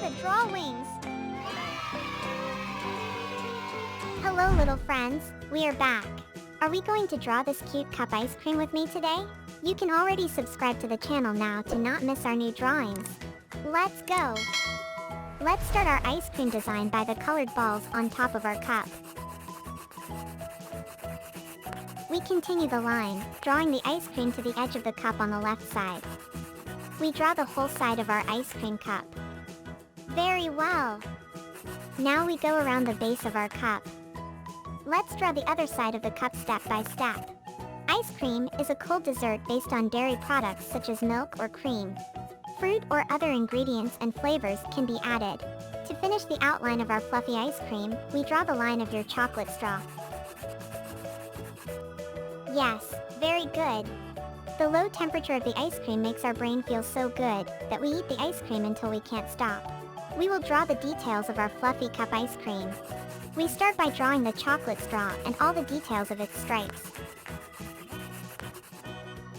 the drawings. Hello, little friends. We are back. Are we going to draw this cute cup ice cream with me today? You can already subscribe to the channel now to not miss our new drawings. Let's go. Let's start our ice cream design by the colored balls on top of our cup. We continue the line, drawing the ice cream to the edge of the cup on the left side. We draw the whole side of our ice cream cup. Very well. Now we go around the base of our cup. Let's draw the other side of the cup step by step. Ice cream is a cold dessert based on dairy products such as milk or cream. Fruit or other ingredients and flavors can be added. To finish the outline of our fluffy ice cream, we draw the line of your chocolate straw. Yes, very good. The low temperature of the ice cream makes our brain feel so good that we eat the ice cream until we can't stop. We will draw the details of our fluffy cup ice cream. We start by drawing the chocolate straw and all the details of its stripes.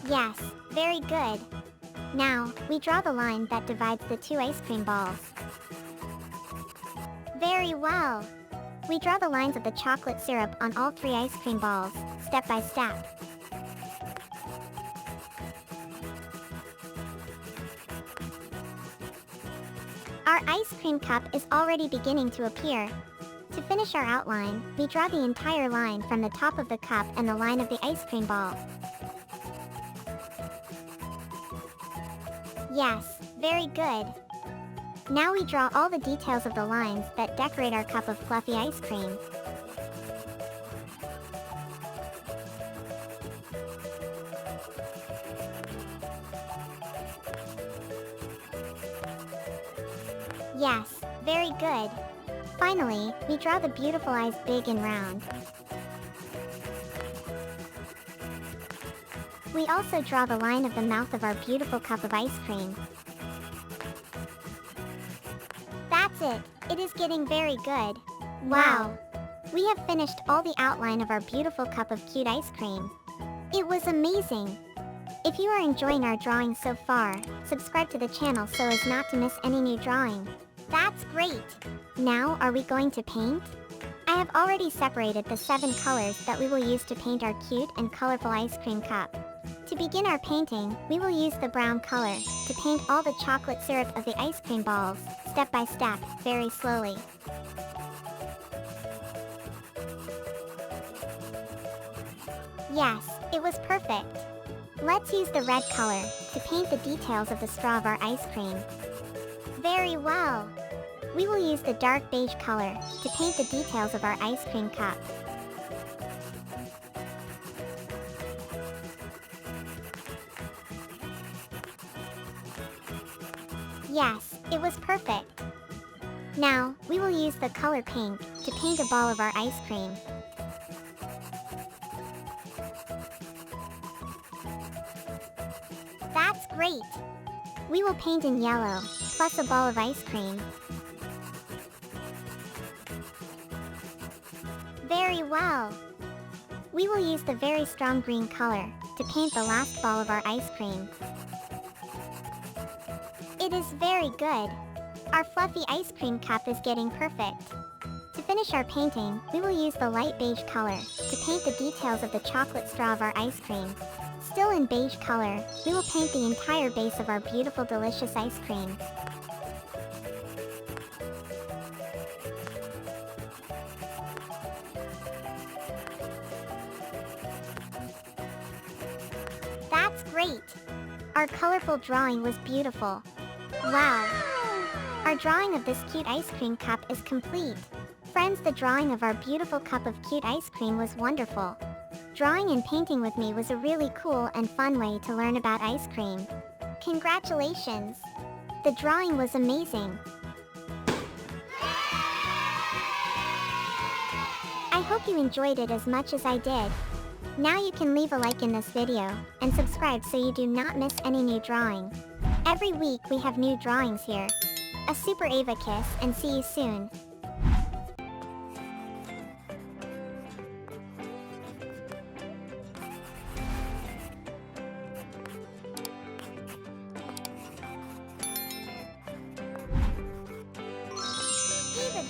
Yes, very good. Now, we draw the line that divides the two ice cream balls. Very well. We draw the lines of the chocolate syrup on all three ice cream balls, step by step. Our ice cream cup is already beginning to appear. To finish our outline, we draw the entire line from the top of the cup and the line of the ice cream ball. Yes, very good. Now we draw all the details of the lines that decorate our cup of fluffy ice cream. Yes, very good. Finally, we draw the beautiful eyes big and round. We also draw the line of the mouth of our beautiful cup of ice cream. That's it. It is getting very good. Wow. We have finished all the outline of our beautiful cup of cute ice cream. It was amazing. If you are enjoying our drawing so far, subscribe to the channel so as not to miss any new drawing. That's great! Now, are we going to paint? I have already separated the 7 colors that we will use to paint our cute and colorful ice cream cup. To begin our painting, we will use the brown color to paint all the chocolate syrup of the ice cream balls, step by step, very slowly. Yes, it was perfect. Let's use the red color to paint the details of the straw of our ice cream. Very well. We will use the dark beige color to paint the details of our ice cream cup. Yes, it was perfect. Now, we will use the color pink to paint a ball of our ice cream. That's great! We will paint in yellow, plus a ball of ice cream. Very well! We will use the very strong green color to paint the last ball of our ice cream. It is very good! Our fluffy ice cream cup is getting perfect. To finish our painting, we will use the light beige color to paint the details of the chocolate straw of our ice cream. Still in beige color, we will paint the entire base of our beautiful delicious ice cream. That's great! Our colorful drawing was beautiful. Wow! Our drawing of this cute ice cream cup is complete. Friends, the drawing of our beautiful cup of cute ice cream was wonderful. Drawing and painting with me was a really cool and fun way to learn about ice cream. Congratulations! The drawing was amazing. I hope you enjoyed it as much as I did. Now you can leave a like in this video, and subscribe so you do not miss any new drawing. Every week we have new drawings here. A super Ava kiss and see you soon.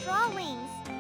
drawings.